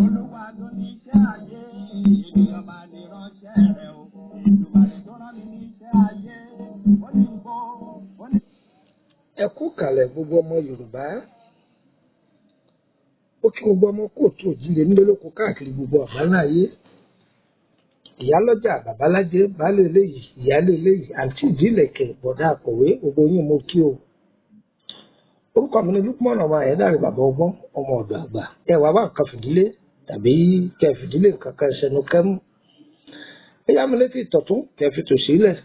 Olúwa tó ní iṣẹ́ ayé, ènìyàn máa lè ránṣẹ́ rẹ̀ o. Ìdùnnú tó rán mi ní iṣẹ́ ayé, ó ní gbó, ó ní. Ẹ kú kalẹ̀ gbogbo ọmọ Yorùbá. Ó kí gbogbo ọmọ kóòtù òjíire nílé lóko káàkiri gbogbo àgbáláyé. Ìyálọ́jà, babalájé, baálé eléyìí, ìyálé eléyìí, àǹtí ìdílẹ̀kẹ̀, bọ̀dá akọ̀wé, gbogbo yín mo kí o. Orúkọ mi ni Lúpọ̀nà ọmọ Ayédáre bàbá ọgbọ́n, ọmọ ọ̀dọ̀ àgbà. Ẹ wá wá nǹkan fìdílé tàbí kẹ fìdílé nǹkan kan ṣẹnu kẹ́mú. Ẹ yá mi létí ìtọ̀tún kẹ fi tòsí lẹ̀.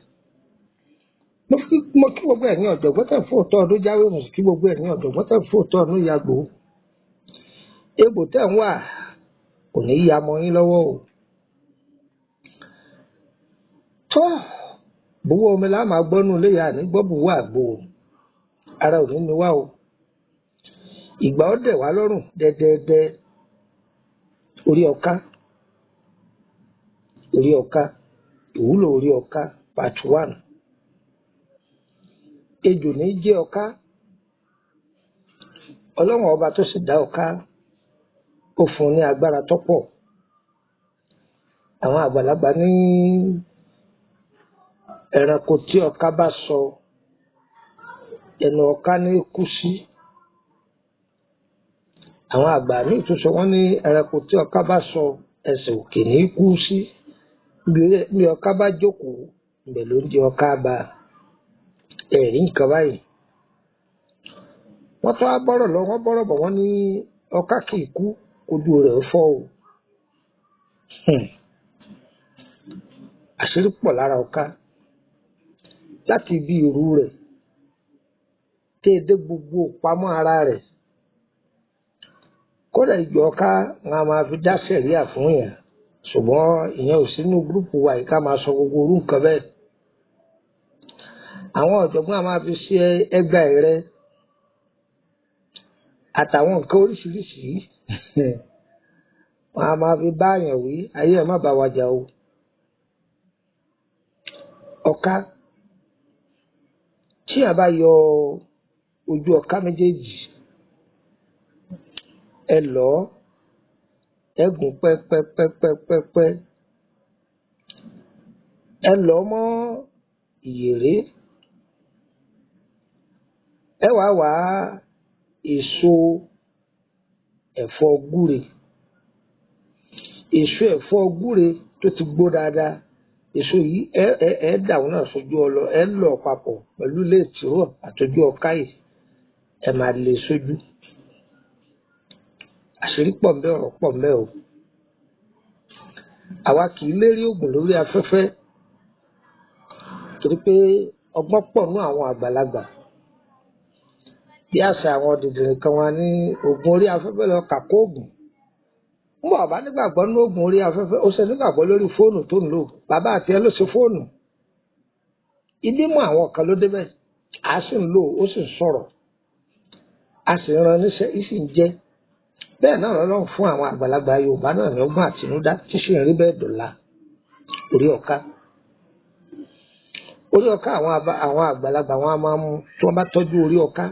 Mo kí gbogbo ẹ̀yin ọ̀jọ̀gbọ́n tẹ̀ fún òótọ́ ọdún jáwé, mo sì kí gbogbo ẹ̀yin ọ̀jọ̀gbọ́n tẹ̀ fún òótọ́ ọdún yàgbó. Egbò tẹ̀ ń wà kò ní yá mọ́ yín lọ́wọ́ o. Tọ́ bùwọ́ omi la máa gbọ́nú ilé yà ní gbọ́ bùwọ́ àgbo ara ò ní ní wá o. Ìgbà ó dẹ̀ wá lọ́rùn dẹ́dẹ́dẹ́ orí ọ̀ká ìwúlò orí ọ̀ká part 1. Ejò ní jẹ́ ọ̀ká, ọlọ́run ọba tó sì dá ọ̀ká ó fún un ní agbára tọ́pọ̀. Àwọn àgbàlagbà ní ẹranko tí ọ̀ká bá sọ ẹnu ọ̀ká ní kú sí. Àwọn àgbà ní ìtúsọ wọn ní ẹranko tí ọ̀ká bá sọ ẹsẹ̀ òkè ní kú sí. Bí ọ̀ká bá jókòó ibẹ̀ ló ń di ọ̀ká bá ẹ̀rí nǹkan báyìí. Wọ́n tó wá bọ́rọ̀ lọ wọ́n bọ́rọ̀ bọ̀ wọ́n ní ọ̀ká kì í kú ojú rẹ̀ fọ́ o. Àṣírí pọ̀ lára ọ̀ká láti ibi ìrù rẹ̀ tí dé gbogbo pamọ́ ara rẹ̀. Kódà ìjọ ọ̀ká wọn a máa fi dá sẹ̀ríà fún yàn, ṣùgbọ́n ìyẹn ò sínú gúrúùpù wa yìí ká máa sọ gbogbo orú nǹkan bẹ́ẹ̀. Àwọn ọ̀jọ̀gbọ́n a máa fi ṣe ẹgbà ẹ̀rẹ́ àtàwọn nǹkan oríṣiríṣi wọn a máa fi bá àyàn wí ayé ẹ̀ má bá wa jà o. Ọ̀ká tí a bá yọ ojú ọ̀ká méjèèjì ẹ lọ ẹ gùn pẹ́pẹ́pẹ́pẹ́pẹ́ ẹ lọ mọ́ ìyèré ẹ wá èso ẹ̀fọ́ gúre. Èso ẹ̀fọ́ gúre tó ti gbó dáadáa, èso yìí ẹ dàwọn náà sójú ọlọ, ẹ lọ papọ̀ pẹ̀lú ilé ìtìrọ̀ àtọ́jú ọ̀ká yìí ẹ máa lè sójú. Àṣírí pọ̀ ńbẹ̀, ọ̀rọ̀ pọ̀ ńbẹ̀ o. Àwa kì í lérí oògùn lórí afẹ́fẹ́ torí pé ọgbọ́n pọ̀ nú àwọn àgbàlagbà. Bí àṣà àwọn dìdìrín kan wá ní oògùn orí afẹ́fẹ́ lọ kàkó oògùn. Ń bọ̀ bá nígbàgbọ́ ní oògùn orí afẹ́fẹ́ ó ṣe nígbàgbọ́ lórí fóònù tó ń lò. Bàbá àti ẹ ló ṣe fóònù. Ibi mọ àwọn kan ló débẹ̀, a sì ń lò ó sì ń sọ̀rọ̀, a sì ń ran níṣẹ́ ìsì ń jẹ́. Bẹ́ẹ̀ náà lọ́lọ́run fún àwọn àgbàlagbà Yorùbá náà ní ọgbọ́n àtinúdá tí sì ń rí bẹ́ẹ̀ dọ̀la. Orí ọ̀ká àwọn àgbàlagbà wọn a máa mú tí wọ́n bá tọ́jú orí ọ̀ká.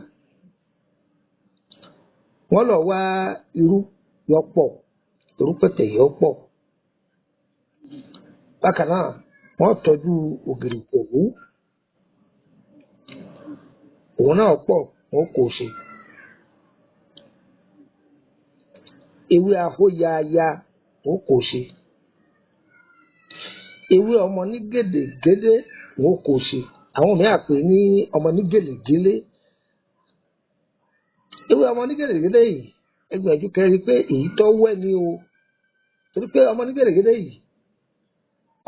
Wọ́n lọ wá irú yọpọ̀, irú pẹ̀tẹ̀ yọpọ̀. Bákan náà wọ́n tọ́jú ògìrì òwú, òun náà pọ̀ wọn kò ṣe. Ewé ahóyaya wọn kò ṣe. Ewé ọmọ ní gèdègédé wọn kò ṣe. Àwọn mìíràn pè ní ọmọ ní gèlègélé. Ewé ọmọ ní gèlègédé yìí ẹgbẹ̀jú kẹrin pé èyí tó wẹ́ ni o, torí pé ọmọ ní gèlègédé yìí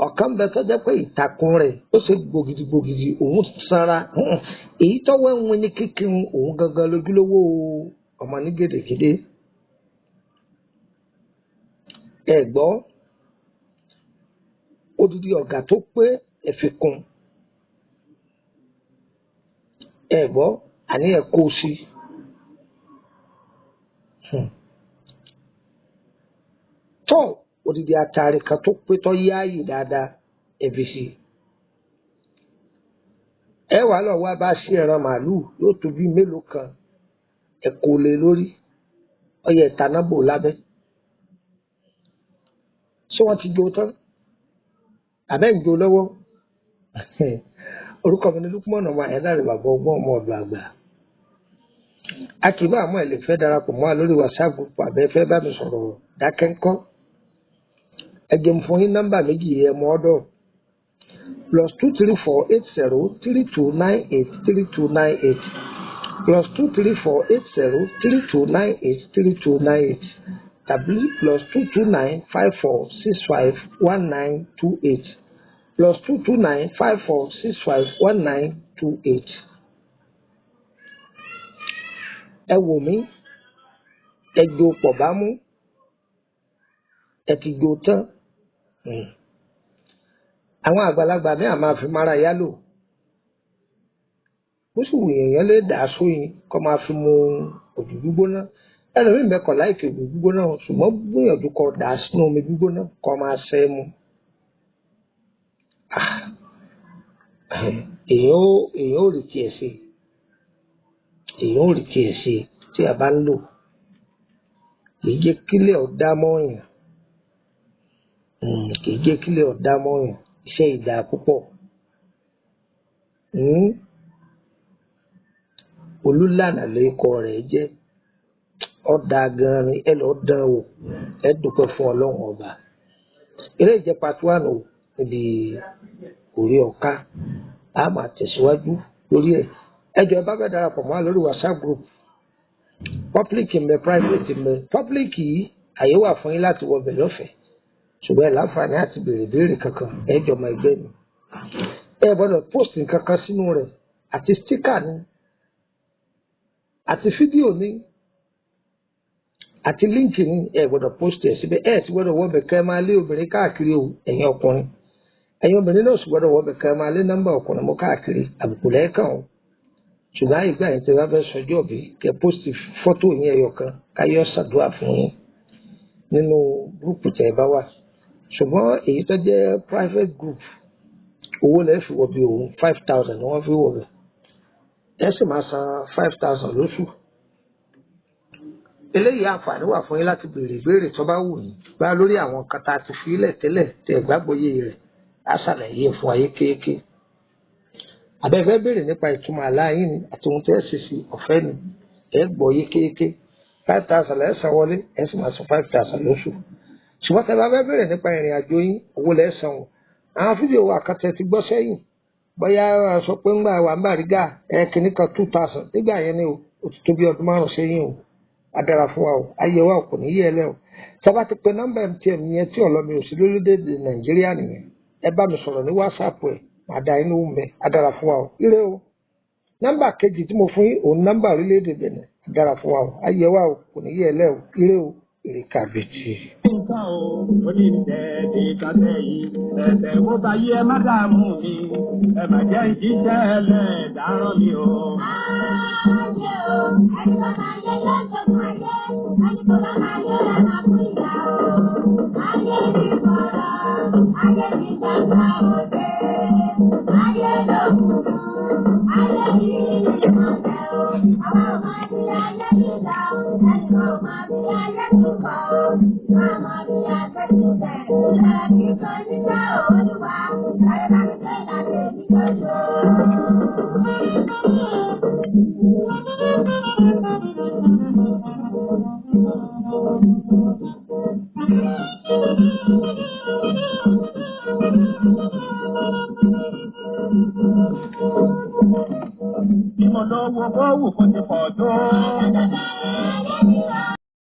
ọ̀kan bẹ tó jẹ́ pé ìtàkùn rẹ̀ ó ṣe gbògidì òun sanra. Èyí tó wẹ́ ń wí ní kíkiri òun gangan lójúlówó ọmọ ní gèlègédé. Ẹ gbọ́ odidi ọ̀gá tó pé ẹ fi kún. Ẹ gbọ́ àní ẹ kó sí. Tọ́ odidi atare kan tó pé tó yáàyè dáadáa ẹ fi sí. Ẹ wà lọ wá bá sí ẹran màálù yóò tó bí mélòó kan ẹ kó lé lórí ọyẹ ìtaná bò lábẹ́ ṣé wọ́n ti jó tán àbẹ́ ń jó lọ́wọ́ orúkọ mi ni Lukman ọmọ Ayédáre bàbá ọgbọ́n ọmọ ọ̀dọ̀ àgbà akíbá àmọ́ ẹ̀ lè fẹ́ darapọ̀ mọ́ lórí WhatsApp group àbẹ́ fẹ́ bá mi sọ̀rọ̀ dákẹ́ńkọ́ ẹ jẹ́ fún yín nọ́mbà méjì ẹ̀ mọ́ ọ́dọ̀ +2348032983298 +2348032983298 tàbí +22954651928 +22954651928. ẹ wò mí ẹ jó pọ̀ bá mú ẹ ti jó tán àwọn àgbàlagbà ní àmà fi mara yálò bó sì wù èèyàn lè dà sóyin kó máa fi mu òjò gbígbóná ẹlòmíì mẹ́kàn láìkè òjò gbígbóná ṣùgbọ́n gbìyànjú kó dà sínú omi gbígbóná kó máa ṣẹ́ mu èèyàn ò rí tiẹ̀ ṣe tí a bá ń lò kìí jẹ́ kílẹ̀ ọ̀dá mọ́ọ̀yàn iṣẹ́ ìdá púpọ̀ Olúlànà lórúkọ rẹ̀ jẹ́ ọ̀dà gan-an ni ẹ lọ́ọ́ dán wò ẹ dúpẹ́ fún Ọlọ́run ọba eré ìjẹ́ part 1 o níbi orí ọ̀ká a máa tẹ̀síwájú lórí ẹ̀ ẹjọ́ ẹ bá fẹ́ darapọ̀ mọ́ lórí WhatsApp group public mbẹ private mbẹ public yìí àyè wà fún yín láti wọbẹ̀ lọ́fẹ̀ẹ́ ṣùgbọ́n ẹ láǹfààní àti béèrè kankan ẹjọ́ ọmọ ẹgbẹ́ ni ẹ gbọ́dọ̀ post nǹkan kan sínú rẹ̀ àti sticker ni àti fídíò ni àti líǹkì ni ẹ gbọ́dọ̀ post ẹ̀ síbẹ̀ ẹ ti gbọ́dọ̀ wọbẹ̀ kẹ́ máa lé obìnrin káàkiri o ẹ̀yin ọkùnrin ẹ̀yin obìnrin náà sì gbọ́dọ̀ wọbẹ̀ kẹ́ máa lé nọ́mbà ọkùnrin mọ́ káàkiri àbùkù lẹ́ẹ̀kan o ṣùgbọ́n àyíká yẹn tí wọ́n fẹ́ sọjọ́ bí kẹ́ post fọ́tò yín ẹyọ kan káyọ̀ ṣàdúrà fún yín nínú gúrùpù tẹ̀ ẹ bá wà ṣùgbọ́n èyí tó jẹ́ private group owó lẹ́ẹ̀ fi wọ̀ bí òun 5,000 ni wọ́n fi wọ̀ bẹ̀ ẹ sì máa san 5,000 lóṣù eléyìí àǹfààní wà fún yín láti béèrè ìbéèrè tó bá wù yín bá lórí àwọn kan tá a ti fi ilẹ̀ tẹ́lẹ̀ tẹ̀ gbàgbọ́yé rẹ̀ á ṣàlàyé fún ayé kéèké abẹ́fẹ́ béèrè nípa ìtumọ̀ aláyín ni àti ohun tẹ́ ẹ ṣe sí ọ̀fẹ́ ni ẹ gbọ́ yé kéèké 5,000 lẹ́sàn wọlé ẹ sì máa san 5,000 lóṣù ṣùgbọ́n tẹ́ bá fẹ́ béèrè nípa ìrìn àjò yín owó lẹ́sàn o àwọn fídíò wa kan tẹ́ ti gbọ́ sẹ́yìn bóyá sọ pé ńgbà wà ń Bàrígà kìíní kan 2,000 nígbà yẹn ni o ti tó bí ọdún 5 sẹ́yìn o adára fún wa o ayé wa kò ní yé ẹ lẹ́ o sábà ti pe nọ́mbà MTN yẹn tí ọlọ́mi ò sí lórílẹ̀‐èdè Nàìjíríà nìyẹn ẹ bá mi sọ̀rọ̀ ní WhatsApp ẹ̀ máa da inú mẹ́ adára fún wa o ire o nọ́mbà kejì tí mo fún yín òun nọ́mbà orílẹ̀‐èdè Benin adára fún wa o ayé wa kò ní yé ẹ lẹ́ o ire o èrè kàbìtì. nǹkan o ó ní tẹ̀ẹ̀dì kàtẹ́ yìí ẹ̀sẹ̀ wo bá yí ẹ má dààmú mi ẹ má jẹ́ ìṣiṣẹ́ ẹlẹ́ẹ̀dáràn mi o. ayé o ẹni tó máa yẹ lọ́sọ̀ máa yẹ ẹni tó bá máa yẹ ẹ máa fún ìyá o. ayé mi kọ̀ọ̀rọ̀ ayé mi gbàgbà òde ayé ló kúrú ayé yìí ní ìmọ̀lẹ́ o. àwọn ọmọ ti ayé mi dá ẹni tó máa fi ayé mi kọ́ o. Mama, we are getting there. Because it's our own one. I am saying that because you.